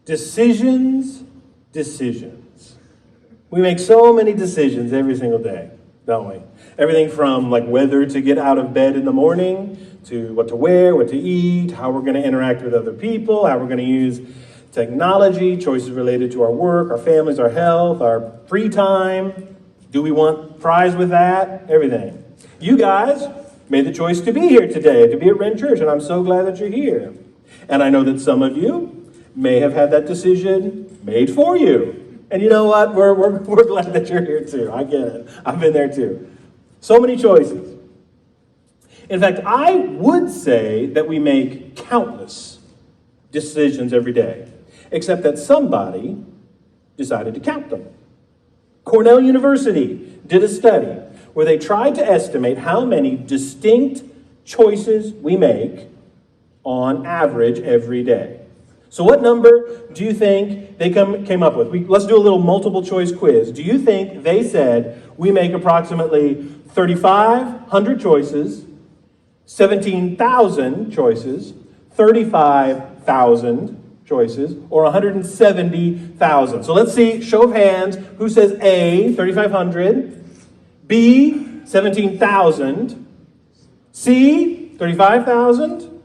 Decisions, decisions. We make so many decisions every single day, don't we? Everything from like whether to get out of bed in the morning, to what to wear, what to eat, how we're going to interact with other people, how we're going to use technology, choices related to our work, our families, our health, our free time. Do we want fries with that? Everything. You guys made the choice to be here today, to be at Ren Church, and I'm so glad that you're here. And I know that some of you may have had that decision made for you. And you know what? We're glad that you're here too. I get it. I've been there too. So many choices. In fact, I would say that we make countless decisions every day, except that somebody decided to count them. Cornell University did a study where they tried to estimate how many distinct choices we make on average every day. So what number do you think they came up with? Let's do a little multiple choice quiz. Do you think they said we make approximately 3,500 choices, 17,000 choices, 35,000 choices, or 170,000? So let's see, show of hands, who says A, 3,500, B, 17,000, C, 35,000,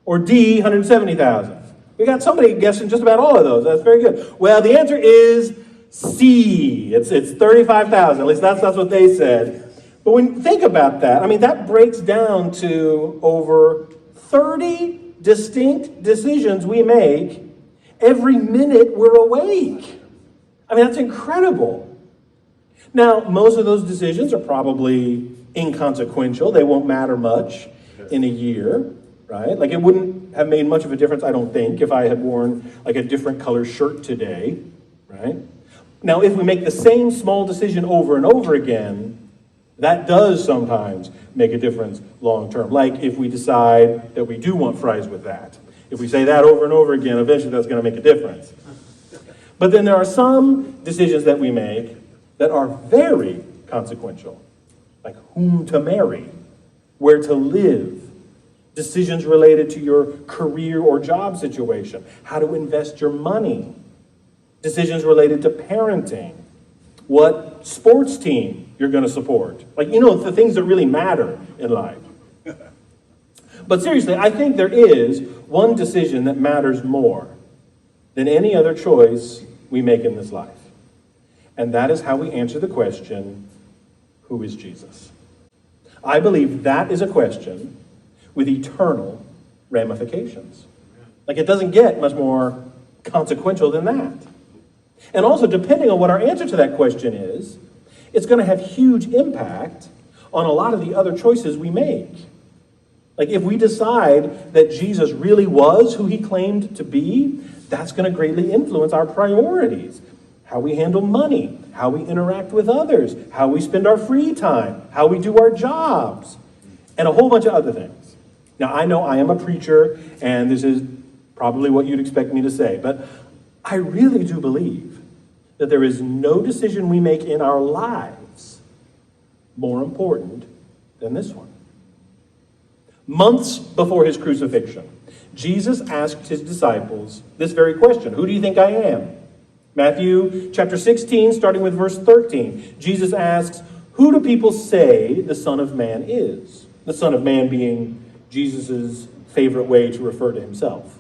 or D, 170,000? We got somebody guessing just about all of those. That's very good. Well, the answer is C. It's 35,000. At least that's what they said. But when you think about that, I mean, that breaks down to over 30 distinct decisions we make every minute we're awake. I mean, that's incredible. Now, most of those decisions are probably inconsequential. They won't matter much in a year, right? Like, it wouldn't have made much of a difference, I don't think, if I had worn like a different color shirt today, right? Now, if we make the same small decision over and over again, that does sometimes make a difference long term. Like if we decide that we do want fries with that. If we say that over and over again, eventually that's going to make a difference. But then there are some decisions that we make that are very consequential, like whom to marry, where to live, decisions related to your career or job situation, how to invest your money, decisions related to parenting, what sports team you're going to support. Like, you know, the things that really matter in life. But seriously, I think there is one decision that matters more than any other choice we make in this life. And that is how we answer the question, who is Jesus? I believe that is a question with eternal ramifications. Like, it doesn't get much more consequential than that. And also, depending on what our answer to that question is, it's going to have huge impact on a lot of the other choices we make. Like, if we decide that Jesus really was who he claimed to be, that's going to greatly influence our priorities. How we handle money, how we interact with others, how we spend our free time, how we do our jobs, and a whole bunch of other things. Now, I know I am a preacher, and this is probably what you'd expect me to say, but I really do believe that there is no decision we make in our lives more important than this one. Months before his crucifixion, Jesus asked his disciples this very question: who do you think I am? Matthew chapter 16, starting with verse 13, Jesus asks, who do people say the Son of Man is? The Son of Man being Jesus' favorite way to refer to himself.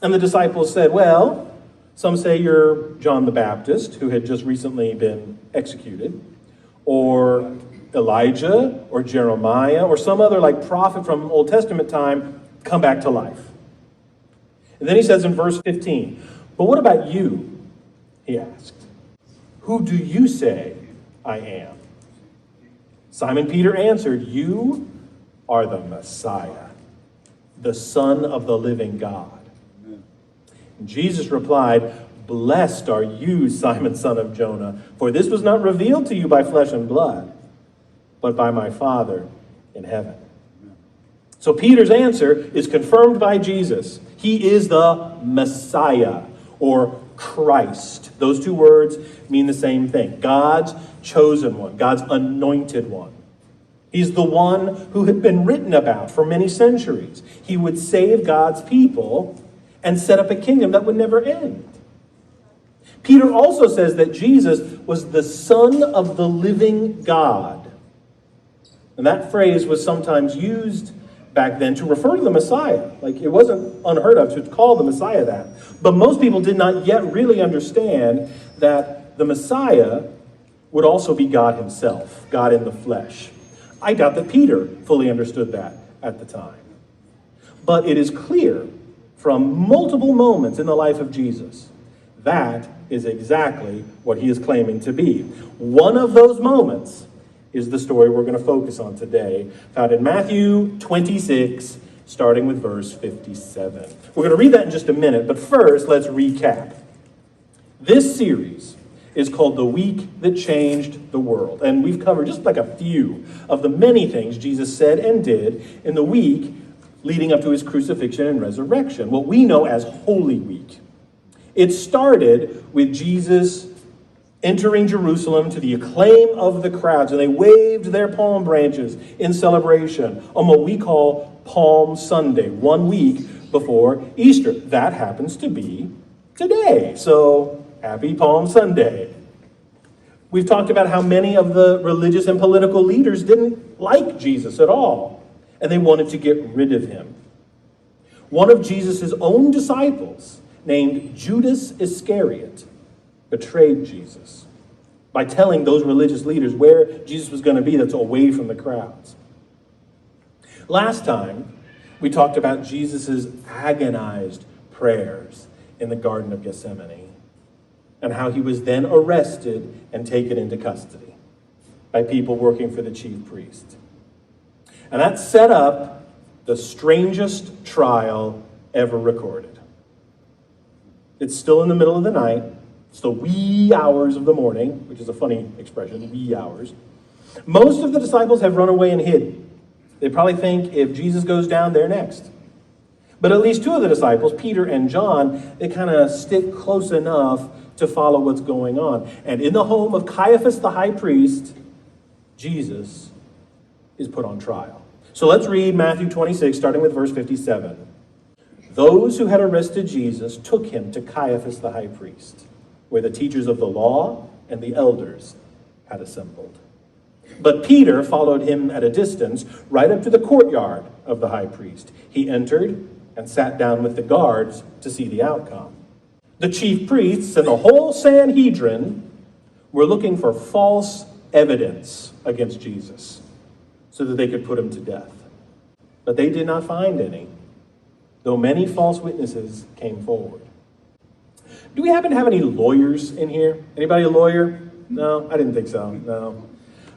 And the disciples said, well, some say you're John the Baptist, who had just recently been executed, or Elijah, or Jeremiah, or some other like prophet from Old Testament time come back to life. And then he says in verse 15, but what about you? He asked. Who do you say I am? Simon Peter answered, you are the Messiah, the Son of the living God. And Jesus replied, blessed are you, Simon, son of Jonah, for this was not revealed to you by flesh and blood, but by my Father in heaven. So Peter's answer is confirmed by Jesus. He is the Messiah, or Christ. Those two words mean the same thing. God's chosen one, God's anointed one. He's the one who had been written about for many centuries. He would save God's people, and set up a kingdom that would never end. Peter also says that Jesus was the Son of the living God. And that phrase was sometimes used back then to refer to the Messiah. Like, it wasn't unheard of to call the Messiah that. But most people did not yet really understand that the Messiah would also be God himself, God in the flesh. I doubt that Peter fully understood that at the time. But it is clear from multiple moments in the life of Jesus that is exactly what he is claiming to be. One of those moments is the story we're going to focus on today, found in Matthew 26, starting with verse 57. We're going to read that in just a minute, but first, let's recap. This series is called The Week That Changed the World, and we've covered just like a few of the many things Jesus said and did in the week leading up to his crucifixion and resurrection, what we know as Holy Week. It started with Jesus entering Jerusalem to the acclaim of the crowds, and they waved their palm branches in celebration on what we call Palm Sunday, 1 week before Easter. That happens to be today, so happy Palm Sunday. We've talked about how many of the religious and political leaders didn't like Jesus at all, and they wanted to get rid of him. One of Jesus' own disciples, named Judas Iscariot, betrayed Jesus by telling those religious leaders where Jesus was going to be that's away from the crowds. Last time, we talked about Jesus' agonized prayers in the Garden of Gethsemane and how he was then arrested and taken into custody by people working for the chief priest. And that set up the strangest trial ever recorded. It's still in the middle of the night. It's the wee hours of the morning, which is a funny expression, wee hours. Most of the disciples have run away and hid. They probably think if Jesus goes down, they're next. But at least two of the disciples, Peter and John, they kind of stick close enough to follow what's going on. And in the home of Caiaphas the high priest, Jesus is put on trial. So let's read Matthew 26, starting with verse 57. Those who had arrested Jesus took him to Caiaphas the high priest, where the teachers of the law and the elders had assembled. But Peter followed him at a distance, right up to the courtyard of the high priest. He entered and sat down with the guards to see the outcome. The chief priests and the whole Sanhedrin were looking for false evidence against Jesus so that they could put him to death. But they did not find any, though many false witnesses came forward. Do we happen to have any lawyers in here? Anybody a lawyer? No, I didn't think so, no.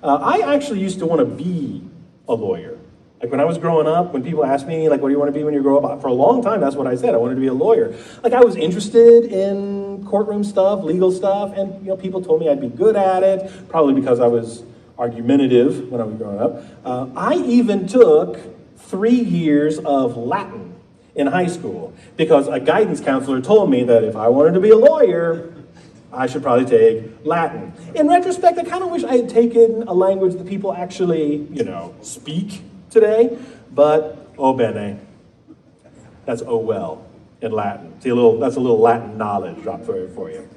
I actually used to want to be a lawyer. Like when I was growing up, when people asked me, like, what do you want to be when you grow up? For a long time, that's what I said. I wanted to be a lawyer. Like I was interested in courtroom stuff, legal stuff, and people told me I'd be good at it, probably because I was argumentative when I was growing up. I even took 3 years of Latin in high school because a guidance counselor told me that if I wanted to be a lawyer, I should probably take Latin. In retrospect, I kind of wish I had taken a language that people actually, speak today, but oh bene, that's oh well in Latin. See, that's a little Latin knowledge drop for you.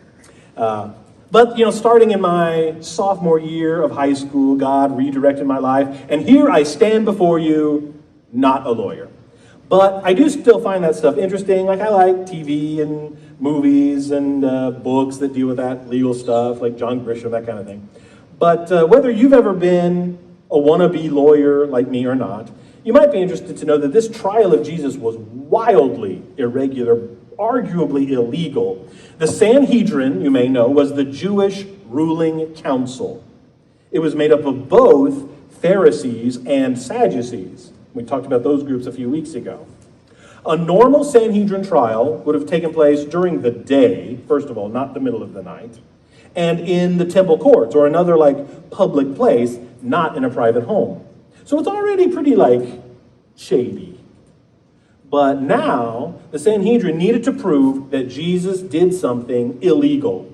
But starting in my sophomore year of high school, God redirected my life, and here I stand before you, not a lawyer. But I do still find that stuff interesting. Like I like TV and movies and books that deal with that legal stuff, like John Grisham, that kind of thing. But whether you've ever been a wannabe lawyer like me or not, you might be interested to know that this trial of Jesus was wildly irregular, arguably illegal. The Sanhedrin, you may know, was the Jewish ruling council. It was made up of both Pharisees and Sadducees. We talked about those groups a few weeks ago. A normal Sanhedrin trial would have taken place during the day, first of all, not the middle of the night, and in the temple courts or another public place, not in a private home. So it's already pretty shady. But now the Sanhedrin needed to prove that Jesus did something illegal.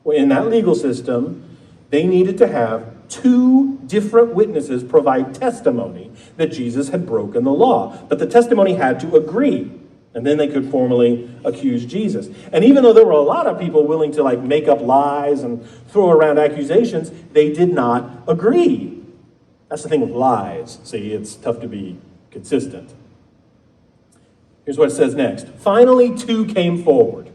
Well, in that legal system, they needed to have 2 different witnesses provide testimony that Jesus had broken the law. But the testimony had to agree. And then they could formally accuse Jesus. And even though there were a lot of people willing to make up lies and throw around accusations, they did not agree. That's the thing with lies. See, it's tough to be consistent. Here's what it says next. Finally, 2 came forward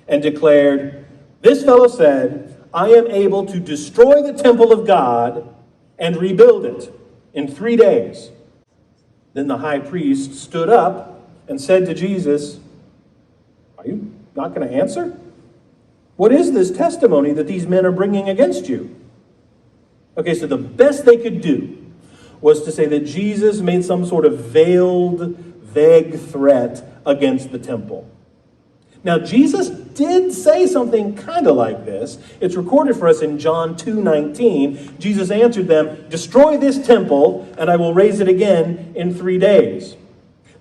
and declared, "This fellow said, I am able to destroy the temple of God and rebuild it in 3 days." Then the high priest stood up and said to Jesus, "Are you not going to answer? What is this testimony that these men are bringing against you?" Okay, so the best they could do was to say that Jesus made some sort of veiled, vague threat against the temple. Now, Jesus did say something kind of like this. It's recorded for us in John 2:19. Jesus answered them, "Destroy this temple, and I will raise it again in 3 days."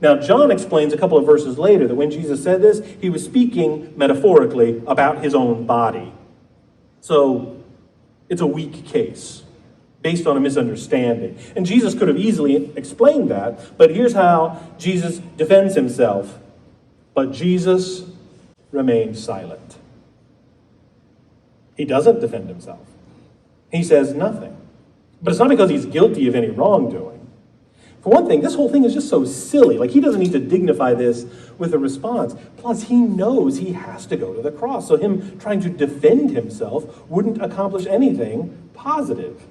Now, John explains a couple of verses later that when Jesus said this, he was speaking metaphorically about his own body. So, it's a weak case based on a misunderstanding. And Jesus could have easily explained that, but here's how Jesus defends himself. But Jesus remained silent. He doesn't defend himself. He says nothing. But it's not because he's guilty of any wrongdoing. For one thing, this whole thing is just so silly. He doesn't need to dignify this with a response. Plus, he knows he has to go to the cross. So him trying to defend himself wouldn't accomplish anything positive.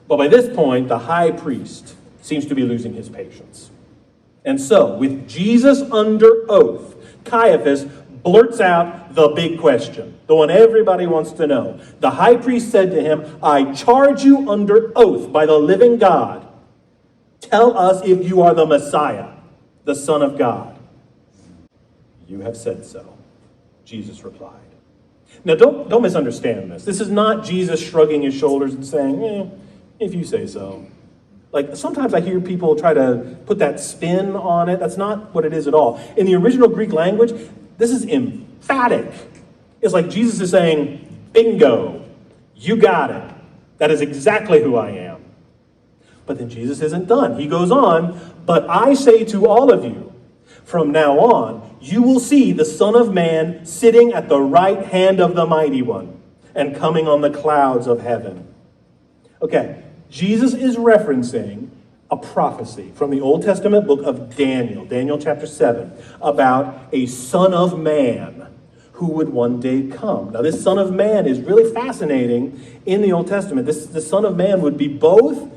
But by this point, the high priest seems to be losing his patience. And so, with Jesus under oath, Caiaphas blurts out the big question, the one everybody wants to know. The high priest said to him, "I charge you under oath by the living God. Tell us if you are the Messiah, the Son of God." "You have said so," Jesus replied. Now, don't misunderstand this. This is not Jesus shrugging his shoulders and saying, "If you say so." Sometimes I hear people try to put that spin on it. That's not what it is at all. In the original Greek language, this is emphatic. It's like Jesus is saying, "Bingo, you got it. That is exactly who I am." But then Jesus isn't done. He goes on, "But I say to all of you, from now on, you will see the Son of Man sitting at the right hand of the Mighty One and coming on the clouds of heaven." Okay. Jesus is referencing a prophecy from the Old Testament book of Daniel, Daniel chapter 7, about a Son of Man who would one day come. Now, this Son of Man is really fascinating in the Old Testament. The Son of Man would be both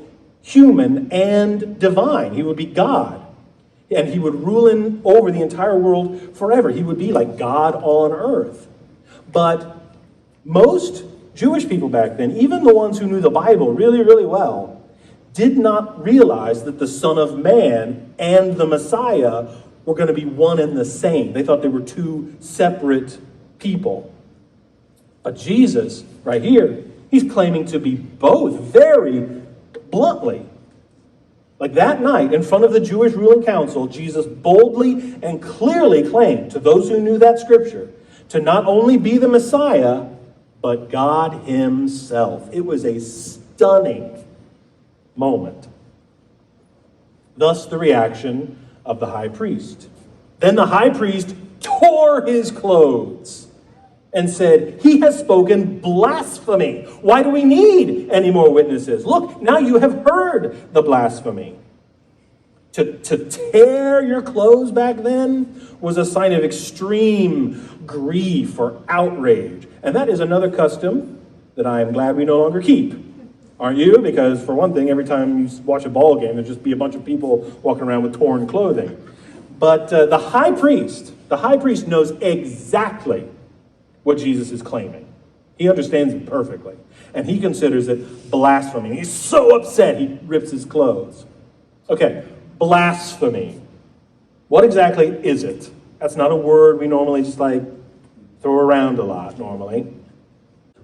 human and divine. He would be God, and he would rule over the entire world forever. He would be like God on earth. But most Jewish people back then, even the ones who knew the Bible really, really well, did not realize that the Son of Man and the Messiah were going to be one and the same. They thought they were 2 separate people. But Jesus, right here, he's claiming to be both very bluntly. That night, in front of the Jewish ruling council, Jesus boldly and clearly claimed to those who knew that scripture to not only be the Messiah, but God himself. It was a stunning moment. Thus the reaction of the high priest. Then the high priest tore his clothes and said, "He has spoken blasphemy. Why do we need any more witnesses? Look, now you have heard the blasphemy." To tear your clothes back then was a sign of extreme grief or outrage. And that is another custom that I am glad we no longer keep. Aren't you? Because for one thing, every time you watch a ball game, there'll just be a bunch of people walking around with torn clothing. But the high priest knows exactly what Jesus is claiming. He understands it perfectly. And he considers it blasphemy. He's so upset, he rips his clothes. Okay, blasphemy. What exactly is it? That's not a word we normally just throw around a lot normally.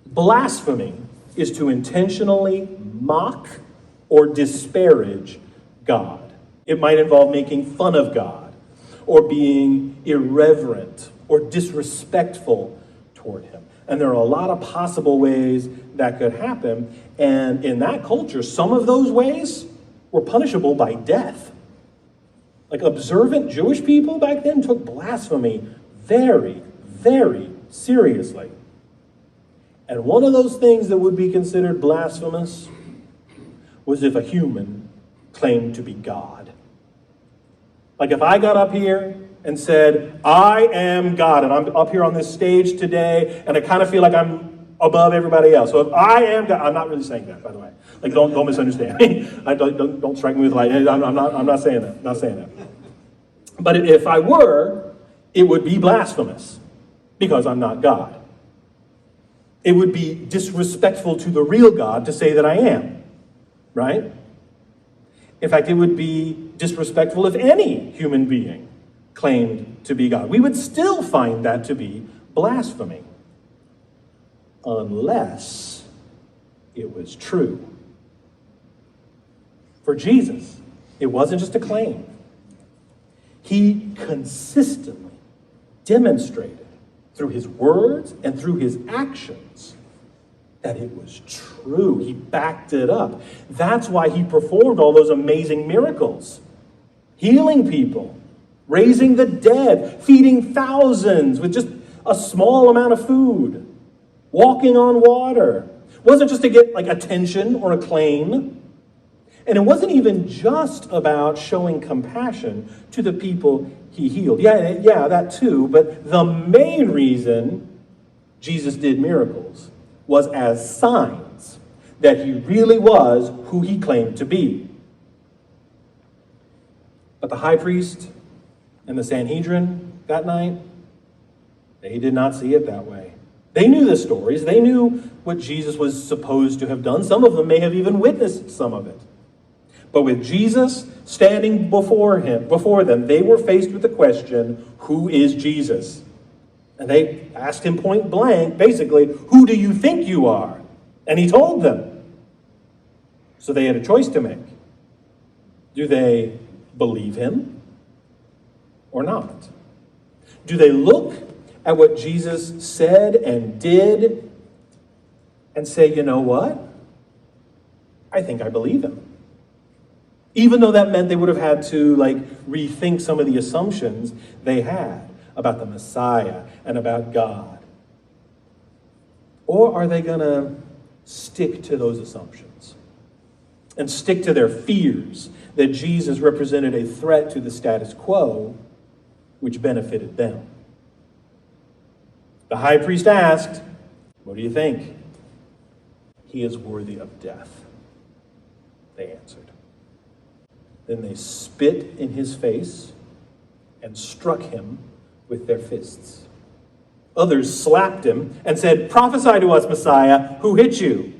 Blasphemy is to intentionally mock or disparage God. It might involve making fun of God or being irreverent or disrespectful toward him. And there are a lot of possible ways that could happen. And in that culture, some of those ways were punishable by death. Like observant Jewish people back then took blasphemy very, very seriously. And one of those things that would be considered blasphemous was if a human claimed to be God. Like if I got up here and said, I am God, and I'm up here on this stage today, and I kind of feel like I'm above everybody else. So if I am God, I'm not really saying that, by the way. Like don't misunderstand me. Don't strike me with lightning. I'm not saying that. Not saying that. But if I were, it would be blasphemous because I'm not God. It would be disrespectful to the real God to say that I am, right? In fact, it would be disrespectful if any human being claimed to be God. We would still find that to be blasphemy, unless it was true. For Jesus, it wasn't just a claim. He consistently demonstrated through his words and through his actions that it was true. He backed it up. That's why he performed all those amazing miracles. Healing people, raising the dead, feeding thousands with just a small amount of food, walking on water. It wasn't just to get like attention or acclaim. And it wasn't even just about showing compassion to the people he healed. Yeah, that too. But the main reason Jesus did miracles was as signs that he really was who he claimed to be. But the high priest and the Sanhedrin that night, they did not see it that way. They knew the stories. They knew what Jesus was supposed to have done. Some of them may have even witnessed some of it. But with Jesus standing before them, they were faced with the question, who is Jesus? And they asked him point blank, basically, who do you think you are? And he told them. So they had a choice to make. Do they believe him or not? Do they look at what Jesus said and did and say, you know what? I think I believe him. Even though that meant they would have had to rethink some of the assumptions they had about the Messiah and about God. Or are they going to stick to those assumptions and stick to their fears that Jesus represented a threat to the status quo, which benefited them? The high priest asked, what do you think? He is worthy of death, they answered. Then they spit in his face and struck him with their fists. Others slapped him and said, prophesy to us, Messiah, who hit you?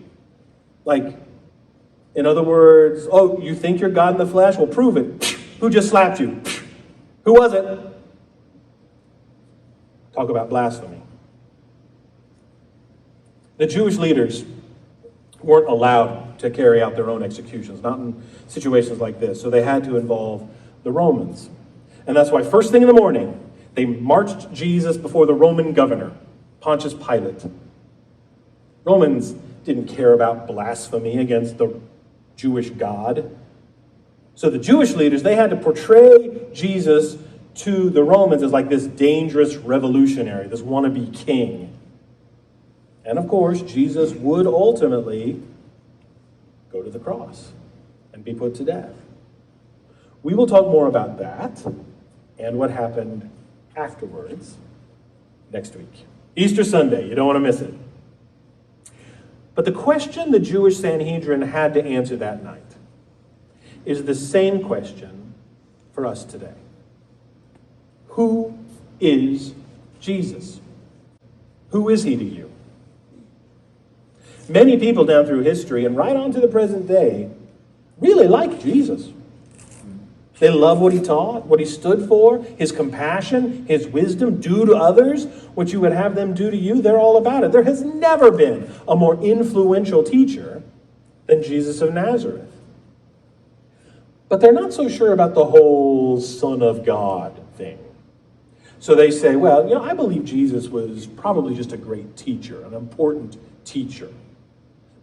In other words, oh, you think you're God in the flesh? Well, prove it. Who just slapped you? Who was it? Talk about blasphemy. The Jewish leaders weren't allowed to carry out their own executions, not in situations like this. So they had to involve the Romans. And that's why first thing in the morning, they marched Jesus before the Roman governor, Pontius Pilate. Romans didn't care about blasphemy against the Jewish God. So the Jewish leaders, they had to portray Jesus to the Romans as this dangerous revolutionary, this wannabe king. And of course, Jesus would ultimately go to the cross and be put to death. We will talk more about that and what happened afterwards next week. Easter Sunday, you don't want to miss it. But the question the Jewish Sanhedrin had to answer that night is the same question for us today. Who is Jesus? Who is he to you? Many people down through history and right on to the present day really like Jesus. They love what he taught, what he stood for, his compassion, his wisdom, do to others what you would have them do to you. They're all about it. There has never been a more influential teacher than Jesus of Nazareth. But they're not so sure about the whole Son of God thing. So they say, well, I believe Jesus was probably just a great teacher, an important teacher.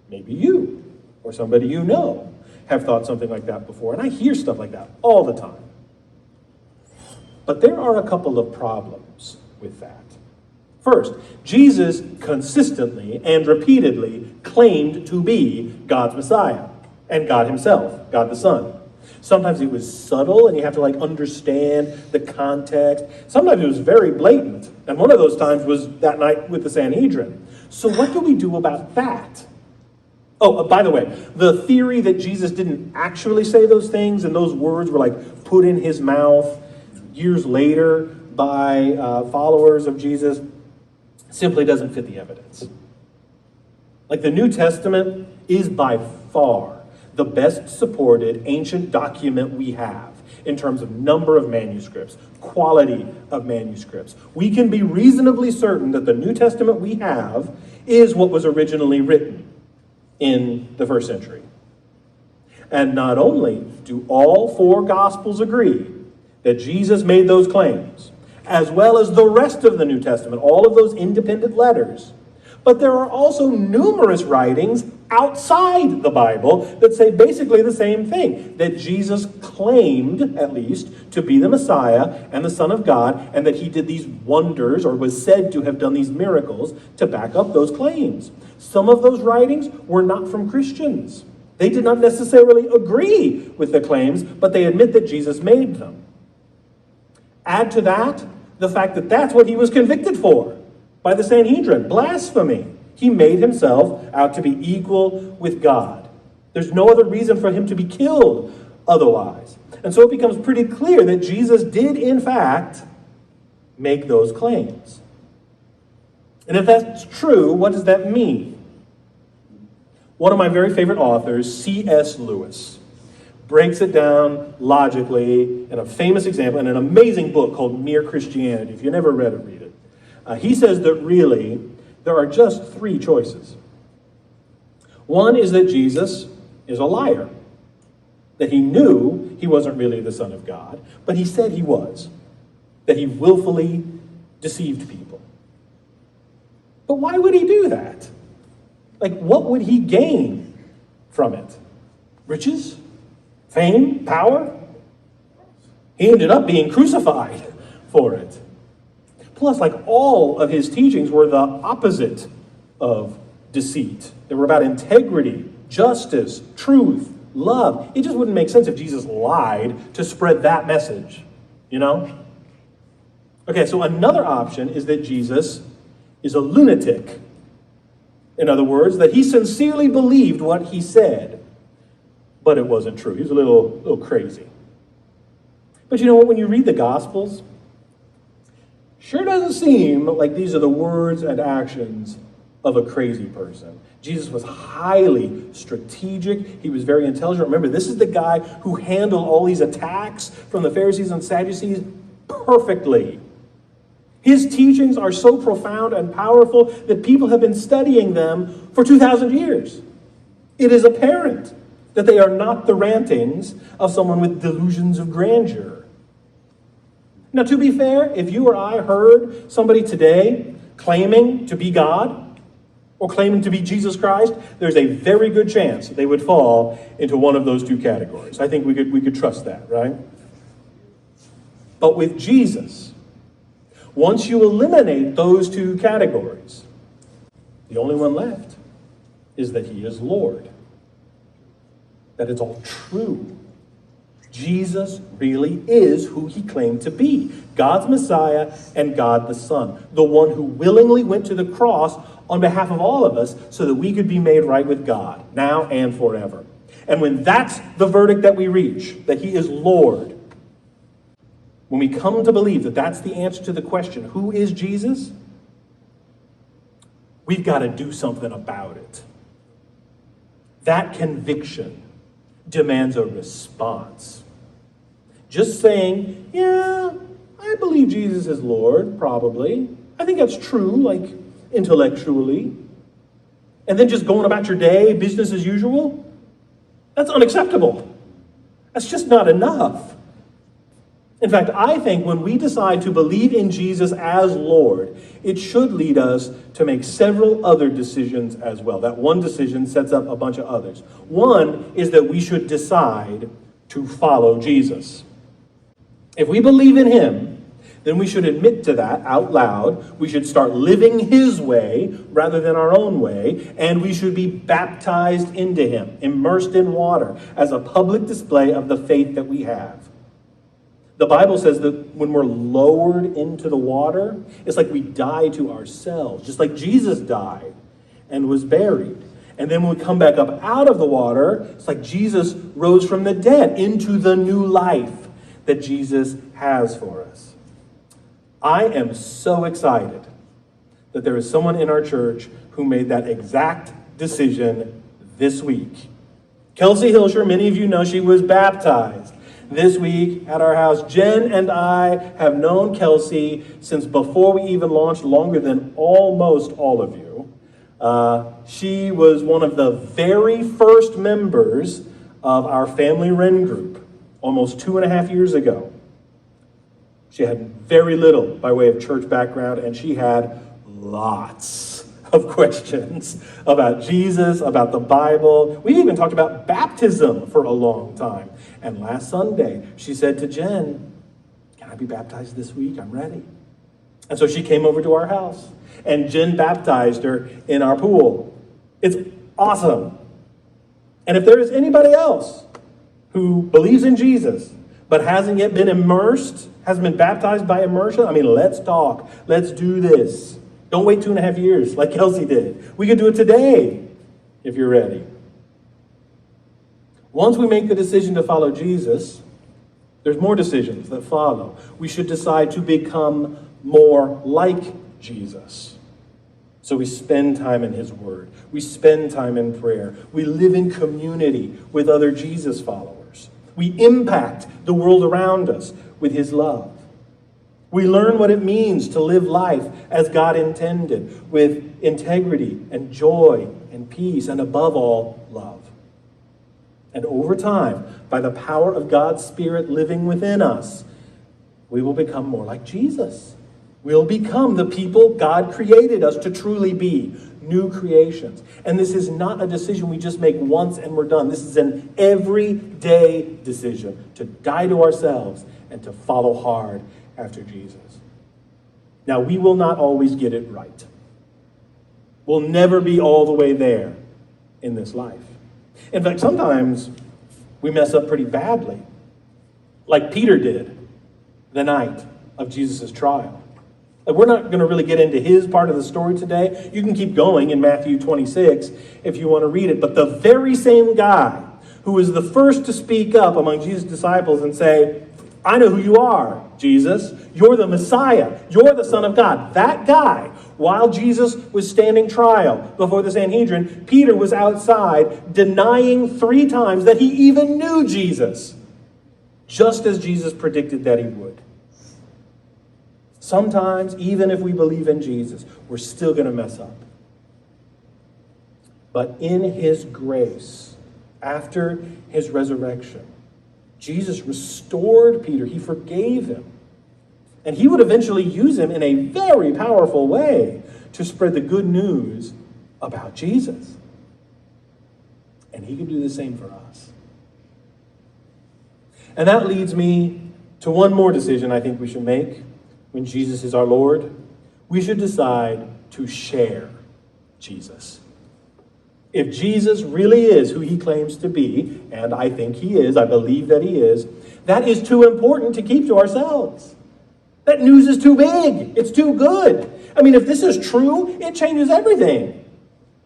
Maybe you or somebody you know have thought something like that before. And I hear stuff like that all the time. But there are a couple of problems with that. First, Jesus consistently and repeatedly claimed to be God's Messiah and God himself, God the Son. Sometimes it was subtle and you have to understand the context. Sometimes it was very blatant. And one of those times was that night with the Sanhedrin. So what do we do about that? Oh, by the way, the theory that Jesus didn't actually say those things and those words were put in his mouth years later by followers of Jesus simply doesn't fit the evidence. The New Testament is by far the best supported ancient document we have in terms of number of manuscripts, quality of manuscripts. We can be reasonably certain that the New Testament we have is what was originally written in the first century. And not only do all four Gospels agree that Jesus made those claims, as well as the rest of the New Testament, all of those independent letters, but there are also numerous writings outside the Bible that say basically the same thing, that Jesus claimed, at least, to be the Messiah and the Son of God, and that he did these wonders, or was said to have done these miracles, to back up those claims. Some of those writings were not from Christians. They did not necessarily agree with the claims, but they admit that Jesus made them. Add to that the fact that that's what he was convicted for by the Sanhedrin, blasphemy. He made himself out to be equal with God. There's no other reason for him to be killed otherwise. And so it becomes pretty clear that Jesus did, in fact, make those claims. And if that's true, what does that mean? One of my very favorite authors, C.S. Lewis, breaks it down logically in a famous example in an amazing book called Mere Christianity. If you never read it, read it. He says that really there are just three choices. One is that Jesus is a liar, that he knew he wasn't really the Son of God, but he said he was, that he willfully deceived people. But why would he do that? What would he gain from it? Riches? Fame? Power? He ended up being crucified for it. Plus, all of his teachings were the opposite of deceit. They were about integrity, justice, truth, love. It just wouldn't make sense if Jesus lied to spread that message, Okay, so another option is that Jesus is a lunatic. In other words, that he sincerely believed what he said, but it wasn't true. He was a little crazy. But you know what? When you read the Gospels, sure doesn't seem like these are the words and actions of a crazy person. Jesus was highly strategic. He was very intelligent. Remember, this is the guy who handled all these attacks from the Pharisees and Sadducees perfectly. His teachings are so profound and powerful that people have been studying them for 2,000 years. It is apparent that they are not the rantings of someone with delusions of grandeur. Now, to be fair, if you or I heard somebody today claiming to be God or claiming to be Jesus Christ, there's a very good chance they would fall into one of those two categories. I think we could trust that, right? But with Jesus, once you eliminate those two categories, the only one left is that he is Lord. That it's all true. Jesus really is who he claimed to be. God's Messiah and God the Son. The one who willingly went to the cross on behalf of all of us so that we could be made right with God, now and forever. And when that's the verdict that we reach, that he is Lord, when we come to believe that that's the answer to the question, who is Jesus? We've got to do something about it. That conviction demands a response. Just saying, yeah, I believe Jesus is Lord, probably. I think that's true, intellectually. And then just going about your day, business as usual, that's unacceptable. That's just not enough. In fact, I think when we decide to believe in Jesus as Lord, it should lead us to make several other decisions as well. That one decision sets up a bunch of others. One is that we should decide to follow Jesus. If we believe in him, then we should admit to that out loud. We should start living his way rather than our own way, and we should be baptized into him, immersed in water, as a public display of the faith that we have. The Bible says that when we're lowered into the water, it's like we die to ourselves, just like Jesus died and was buried. And then when we come back up out of the water, it's like Jesus rose from the dead into the new life that Jesus has for us. I am so excited that there is someone in our church who made that exact decision this week. Kelsey Hilscher, many of you know, she was baptized this week at our house. Jen and I have known Kelsey since before we even launched, longer than almost all of you. She was one of the very first members of our family Wren group almost 2.5 years ago. She had very little by way of church background, and she had lots of questions about Jesus, about the Bible. We even talked about baptism for a long time. And last Sunday, she said to Jen, "Can I be baptized this week? I'm ready." And so she came over to our house, and Jen baptized her in our pool. It's awesome. And if there is anybody else who believes in Jesus, but hasn't yet been immersed, hasn't been baptized by immersion, let's talk. Let's do this. Don't wait 2.5 years like Kelsey did. We could do it today if you're ready. Once we make the decision to follow Jesus, there's more decisions that follow. We should decide to become more like Jesus. So we spend time in his word. We spend time in prayer. We live in community with other Jesus followers. We impact the world around us with his love. We learn what it means to live life as God intended, with integrity and joy and peace, and above all, love. And over time, by the power of God's Spirit living within us, we will become more like Jesus. We'll become the people God created us to truly be, new creations. And this is not a decision we just make once and we're done. This is an everyday decision to die to ourselves and to follow hard after Jesus. Now, we will not always get it right. We'll never be all the way there in this life. In fact, sometimes we mess up pretty badly, like Peter did the night of Jesus' trial. We're not going to really get into his part of the story today. You can keep going in Matthew 26 if you want to read it. But the very same guy who was the first to speak up among Jesus' disciples and say, "I know who you are, Jesus. You're the Messiah. You're the Son of God." That guy, while Jesus was standing trial before the Sanhedrin, Peter was outside denying 3 times that he even knew Jesus, just as Jesus predicted that he would. Sometimes, even if we believe in Jesus, we're still going to mess up. But in his grace, after his resurrection, Jesus restored Peter. He forgave him. And he would eventually use him in a very powerful way to spread the good news about Jesus. And he can do the same for us. And that leads me to one more decision I think we should make when Jesus is our Lord. We should decide to share Jesus. If Jesus really is who he claims to be, and I think he is, I believe that he is, that is too important to keep to ourselves. That news is too big. It's too good. If this is true, it changes everything.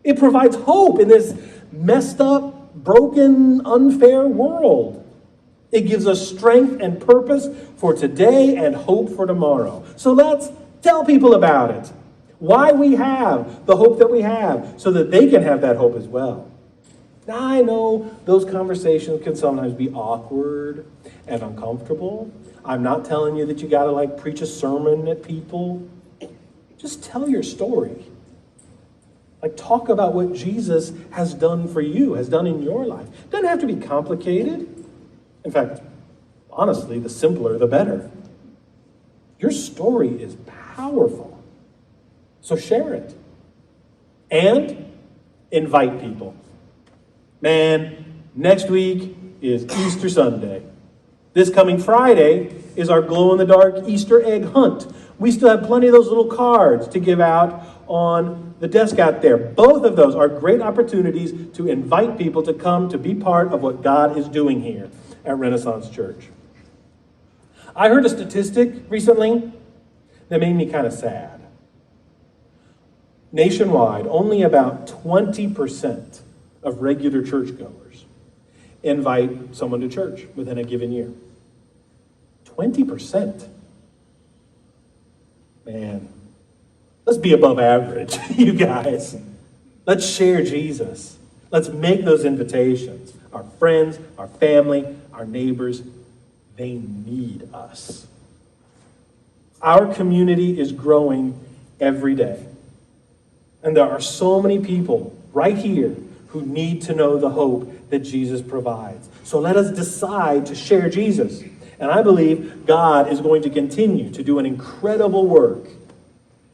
It provides hope in this messed up, broken, unfair world. It gives us strength and purpose for today and hope for tomorrow. So let's tell people about it. Why we have the hope that we have, so that they can have that hope as well. Now, I know those conversations can sometimes be awkward and uncomfortable. I'm not telling you that you got to preach a sermon at people. Just tell your story. Talk about what Jesus has done for you, has done in your life. It doesn't have to be complicated. In fact, honestly, the simpler, the better. Your story is powerful. So share it. And invite people. Man, next week is Easter Sunday. This coming Friday is our glow-in-the-dark Easter egg hunt. We still have plenty of those little cards to give out on the desk out there. Both of those are great opportunities to invite people to come to be part of what God is doing here at Renaissance Church. I heard a statistic recently that made me kind of sad. Nationwide, only about 20% of regular churchgoers invite someone to church within a given year. 20%. Man, let's be above average, you guys. Let's share Jesus. Let's make those invitations. Our friends, our family, our neighbors, they need us. Our community is growing every day. And there are so many people right here who need to know the hope that Jesus provides. So let us decide to share Jesus. And I believe God is going to continue to do an incredible work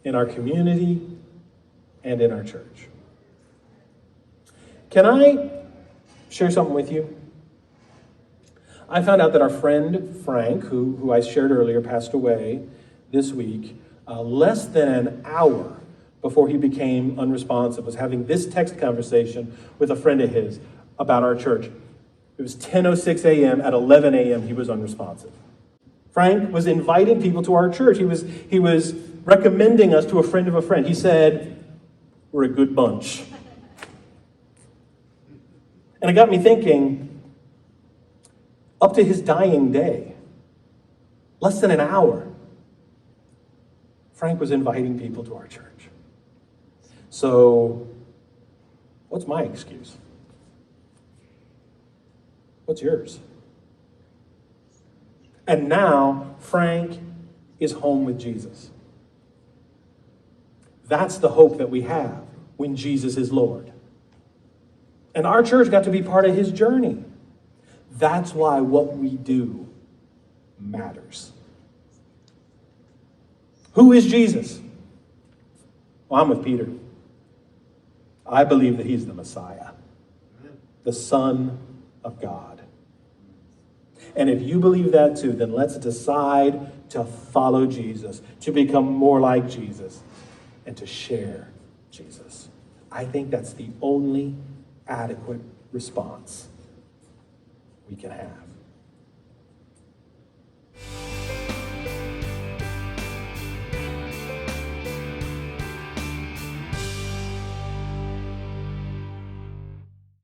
in our community and in our church. Can I share something with you? I found out that our friend Frank, who I shared earlier, passed away this week, less than an hour before he became unresponsive, was having this text conversation with a friend of his about our church. It was 10:06 a.m. At 11 a.m. he was unresponsive. Frank was inviting people to our church. He was recommending us to a friend of a friend. He said, "We're a good bunch." And it got me thinking, up to his dying day, less than an hour, Frank was inviting people to our church. So, what's my excuse? What's yours? And now, Frank is home with Jesus. That's the hope that we have when Jesus is Lord. And our church got to be part of his journey. That's why what we do matters. Who is Jesus? Well, I'm with Peter. I believe that he's the Messiah, the Son of God. And if you believe that too, then let's decide to follow Jesus, to become more like Jesus, and to share Jesus. I think that's the only adequate response we can have.